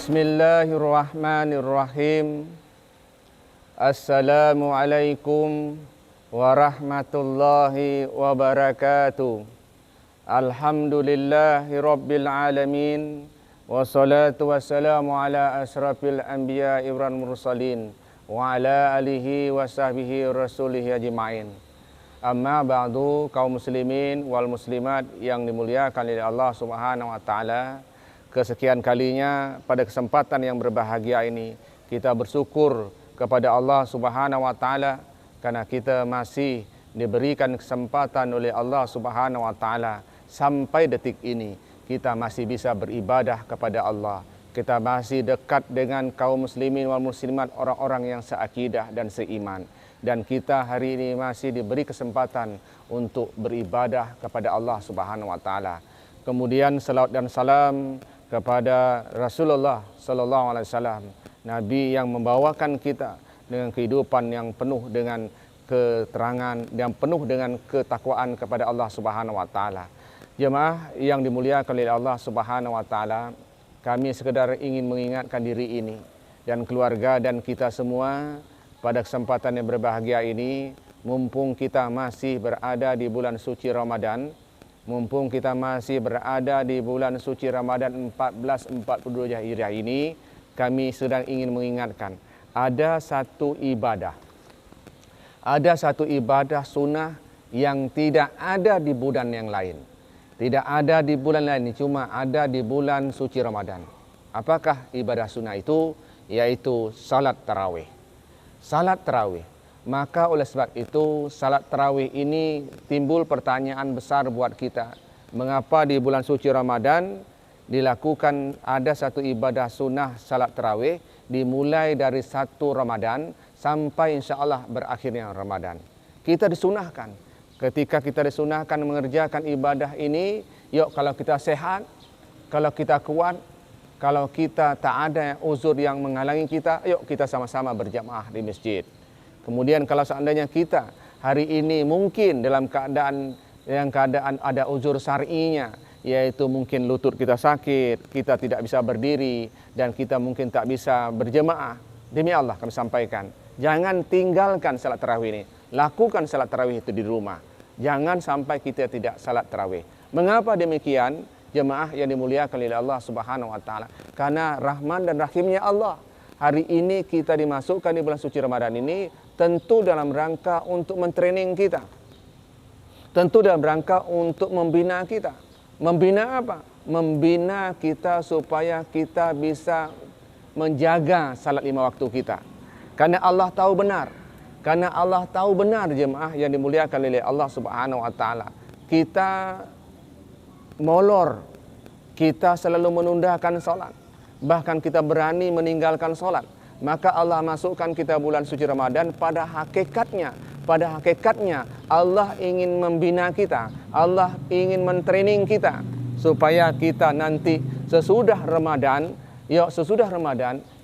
Bismillahirrahmanirrahim. Assalamualaikum warahmatullahi wabarakatuh. Alhamdulillahi rabbil alamin. Wassalatu wassalamu ala asrafil anbiya'i wal mursalin wa ala alihi wa sahbihi rasulihi ajma'in. Amma ba'du, kaum muslimin wal muslimat yang dimuliakan oleh Allah Subhanahu wa taala. Kesekian kalinya pada kesempatan yang berbahagia ini kita bersyukur kepada Allah Subhanahu wa taala karena kita masih diberikan kesempatan oleh Allah Subhanahu wa taala sampai detik ini kita masih bisa beribadah kepada Allah. Kita masih dekat dengan kaum muslimin wal muslimat, orang-orang yang seakidah dan seiman. Dan kita hari ini masih diberi kesempatan untuk beribadah kepada Allah Subhanahu wa taala. Kemudian salawat dan salam kepada Rasulullah sallallahu alaihi wasallam, nabi yang membawakan kita dengan kehidupan yang penuh dengan keterangan dan penuh dengan ketakwaan kepada Allah Subhanahu wa taala. Jemaah yang dimuliakan oleh Allah Subhanahu wa taala, kami sekedar ingin mengingatkan diri ini dan keluarga dan kita semua pada kesempatan yang berbahagia ini, mumpung kita masih berada di bulan suci Ramadan, mumpung kita masih berada di bulan suci Ramadan 1442 Hijriah ini, kami sedang ingin mengingatkan ada satu ibadah sunnah yang tidak ada di bulan yang lain. Tidak ada di bulan lain, cuma ada di bulan suci Ramadan. Apakah ibadah sunnah itu? Yaitu salat tarawih. Salat tarawih. Maka oleh sebab itu salat tarawih ini timbul pertanyaan besar buat kita. Mengapa di bulan suci Ramadan dilakukan ada satu ibadah sunnah salat tarawih dimulai dari 1 Ramadan sampai insya Allah berakhirnya Ramadan. Kita disunahkan. Ketika kita disunahkan mengerjakan ibadah ini, yuk kalau kita sehat, kalau kita kuat, kalau kita tak ada uzur yang menghalangi kita, yuk kita sama-sama berjamaah di masjid. Kemudian kalau seandainya kita hari ini mungkin dalam keadaan ada uzur syar'inya, yaitu mungkin lutut kita sakit, kita tidak bisa berdiri, dan kita mungkin tak bisa berjemaah. Demi Allah kami sampaikan, jangan tinggalkan salat tarawih ini. Lakukan salat tarawih itu di rumah. Jangan sampai kita tidak salat tarawih. Mengapa demikian? Jemaah yang dimuliakan oleh Allah Subhanahu wa taala. Karena rahman dan rahimnya Allah. Hari ini kita dimasukkan di bulan suci Ramadan ini tentu dalam rangka untuk mentraining kita. Tentu dalam rangka untuk membina kita. Membina apa? Membina kita supaya kita bisa menjaga salat 5 waktu kita. Karena Allah tahu benar. Karena Allah tahu benar jemaah yang dimuliakan oleh Allah Subhanahu wa taala. Kita molor. Kita selalu menundakan salat. Bahkan kita berani meninggalkan salat. Maka Allah masukkan kita bulan suci Ramadan pada hakikatnya Allah ingin membina kita. Allah ingin mentraining kita supaya kita nanti sesudah Ramadan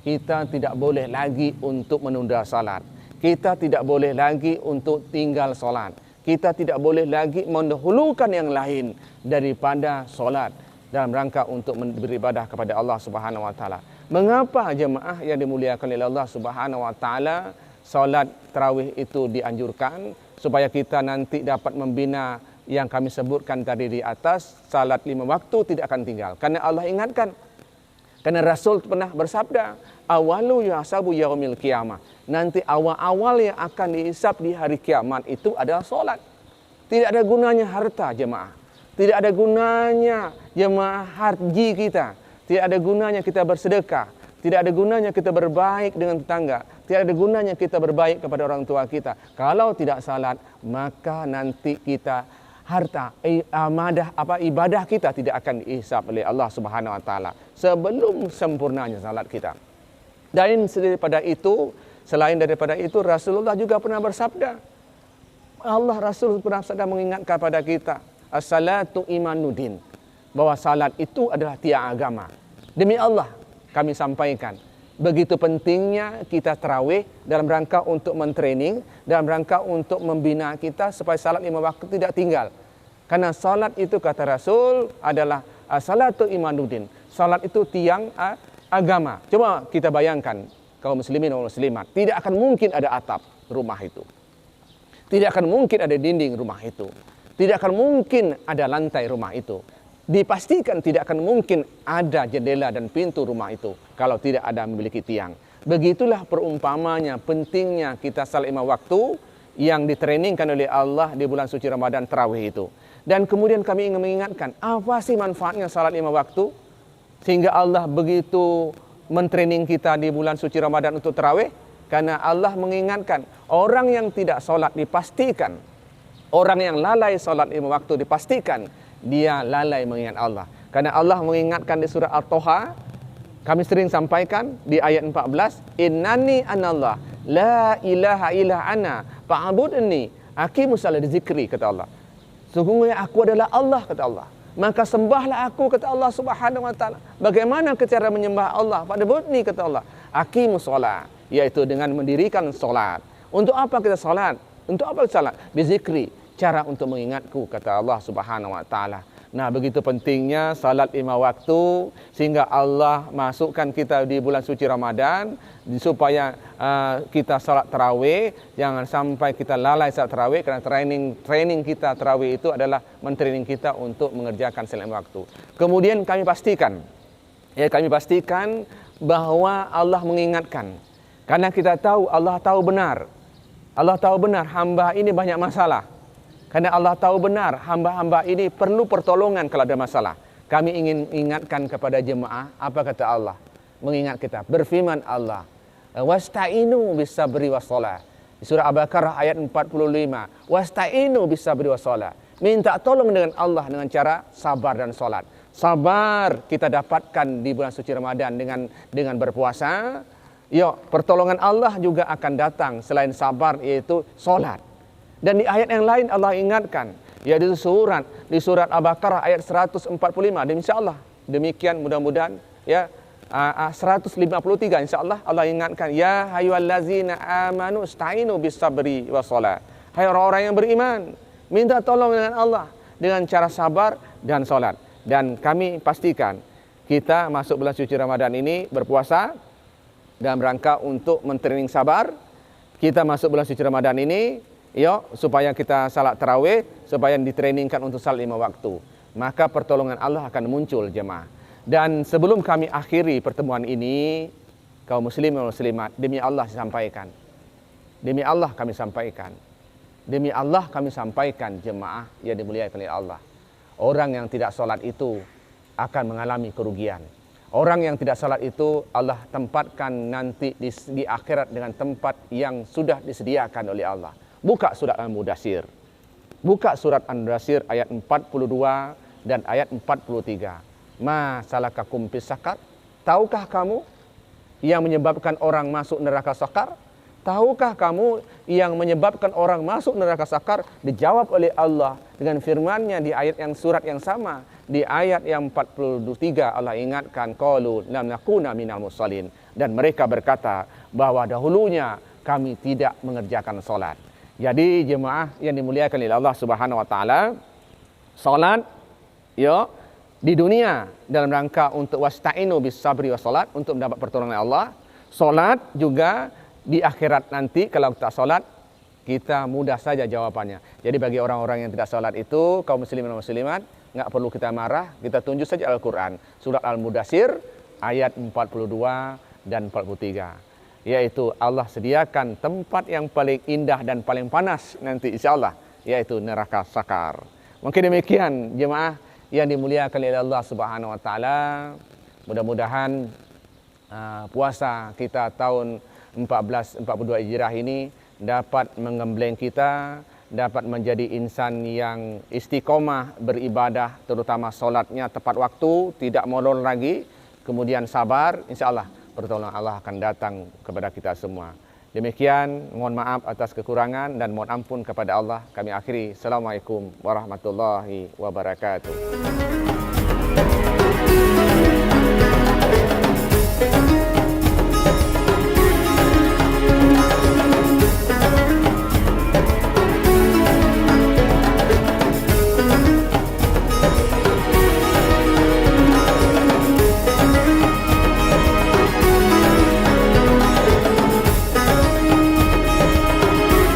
kita tidak boleh lagi untuk menunda salat. Kita tidak boleh lagi untuk tinggal salat. Kita tidak boleh lagi mendahulukan yang lain daripada salat dalam rangka untuk beribadah kepada Allah Subhanahu wa taala. Mengapa jemaah yang dimuliakan oleh Allah Subhanahu wa taala salat tarawih itu dianjurkan? Supaya kita nanti dapat membina yang kami sebutkan tadi di atas, salat 5 waktu tidak akan tinggal. Karena Allah ingatkan. Karena Rasul pernah bersabda, awalu yuhasabu yaumil qiyamah. Nanti awal-awal yang akan dihisab di hari kiamat itu adalah salat. Tidak ada gunanya harta jemaah. Tidak ada gunanya jemaah haji kita. Tidak ada gunanya kita bersedekah. Tidak ada gunanya kita berbaik dengan tetangga. Tidak ada gunanya kita berbaik kepada orang tua kita. Kalau tidak salat, maka nanti kita ibadah kita tidak akan dihisab oleh Allah Subhanahu wa taala sebelum sempurnanya salat kita. Dan selain daripada itu Rasulullah juga pernah bersabda. Rasul pernah mengingatkan kepada kita, as-salatu imanuddin, bahwa salat itu adalah tiang agama. Demi Allah kami sampaikan, begitu pentingnya kita tarawih dalam rangka untuk mentraining, dalam rangka untuk membina kita supaya salat 5 waktu tidak tinggal. Karena salat itu kata Rasul adalah salatu imanuddin. Salat itu tiang agama. Coba kita bayangkan, kaum muslimin dan muslimat, tidak akan mungkin ada atap rumah itu. Tidak akan mungkin ada dinding rumah itu. Tidak akan mungkin ada lantai rumah itu. Dipastikan tidak akan mungkin ada jendela dan pintu rumah itu kalau tidak ada memiliki tiang. Begitulah perumpamanya pentingnya kita salat 5 waktu yang ditrainingkan oleh Allah di bulan suci Ramadan tarawih itu. Dan kemudian kami ingin mengingatkan, apa sih manfaatnya salat 5 waktu? Sehingga Allah begitu mentraining kita di bulan suci Ramadan untuk tarawih. Karena Allah mengingatkan, orang yang tidak salat dipastikan, orang yang lalai salat 5 waktu dipastikan, dia lalai mengingat Allah. Karena Allah mengingatkan di surah At-Toha, kami sering sampaikan di ayat 14, Innani anallah, la ilaha illa ana, fa'budni, aqimus shalah di zikri, kata Allah. Sungguhnya aku adalah Allah, kata Allah. Maka sembahlah aku, kata Allah Subhanahu wa taala. Bagaimana cara menyembah Allah? Fa'budni, kata Allah. Aqimus shalah, yaitu dengan mendirikan salat. Untuk apa kita salat? Untuk apa kita salat? Bizikri, cara untuk mengingatku, kata Allah Subhanahu wa taala. Nah, begitu pentingnya salat 5 waktu sehingga Allah masukkan kita di bulan suci Ramadan supaya kita salat tarawih, jangan sampai kita lalai salat tarawih, karena training kita tarawih itu adalah mentraining kita untuk mengerjakan salat 5 waktu. Kemudian kami pastikan bahwa Allah mengingatkan. Karena kita tahu, Allah tahu benar. Allah tahu benar hamba ini banyak masalah. Karena Allah tahu benar hamba-hamba ini perlu pertolongan kalau ada masalah. Kami ingin ingatkan kepada jemaah, apa kata Allah? Mengingat kita, berfirman Allah, wasta'inu bisabri wassalah. Di surah Al-Baqarah ayat 45, wasta'inu bisabri wassalah. Minta tolong dengan Allah dengan cara sabar dan salat. Sabar kita dapatkan di bulan suci Ramadan dengan berpuasa. Pertolongan Allah juga akan datang selain sabar, yaitu salat. Dan di ayat yang lain Allah ingatkan, yaitu di surat Al-Baqarah ayat 145. Dan insyaallah demikian mudah-mudahan 153 insyaallah Allah ingatkan, ya ayyuhallazina amanu ista'inu bis-sabri was-shalah. Hai orang-orang yang beriman, minta tolong dengan Allah dengan cara sabar dan salat. Dan kami pastikan kita masuk bulan suci Ramadan ini berpuasa dalam rangka untuk mentraining sabar. Kita masuk bulan suci Ramadan ini supaya kita salat tarawih, supaya ditrainingkan untuk salat 5 waktu. Maka pertolongan Allah akan muncul, jemaah. Dan sebelum kami akhiri pertemuan ini, kaum muslimin dan muslimat, demi Allah sampaikan. Demi Allah kami sampaikan. Demi Allah kami sampaikan, jemaah yang dimuliakan oleh Allah. Orang yang tidak salat itu akan mengalami kerugian. Orang yang tidak salat itu Allah tempatkan nanti di akhirat dengan tempat yang sudah disediakan oleh Allah. Buka surat Al-Mudaththir. Buka surat Al-Mudaththir ayat 42 dan ayat 43. Ma salakakum fis sakar? Tahukah kamu yang menyebabkan orang masuk neraka sakar? Tahukah kamu yang menyebabkan orang masuk neraka sakar? Dijawab oleh Allah dengan firman-Nya di ayat yang surat yang sama. Di ayat yang 43 Allah ingatkan, qalu lam nakuna minal musallin. Dan mereka berkata bahwa dahulunya kami tidak mengerjakan salat. Jadi jemaah yang dimuliakan oleh Allah Subhanahu wa taala, salat di dunia dalam rangka untuk wasta'inu bis-sabri wassalat, untuk mendapat pertolongan Allah. Salat juga di akhirat nanti kalau tak salat kita mudah saja jawabannya. Jadi bagi orang-orang yang tidak salat itu, kaum muslimin dan muslimat, enggak perlu kita marah, kita tunjuk saja Al-Qur'an. Surat Al-Mudaththir ayat 42 dan 43. Yaitu Allah sediakan tempat yang paling indah dan paling panas nanti insyaallah, yaitu neraka sakar. Mungkin demikian jemaah yang dimuliakan oleh Allah Subhanahu wa taala. Mudah-mudahan puasa kita tahun 1442 Hijrah ini dapat menggembleng kita, dapat menjadi insan yang istiqomah beribadah, terutama solatnya tepat waktu, tidak molor lagi, kemudian sabar, insyaallah pertolongan Allah akan datang kepada kita semua. Demikian, mohon maaf atas kekurangan dan mohon ampun kepada Allah. Kami akhiri. Assalamualaikum warahmatullahi wabarakatuh.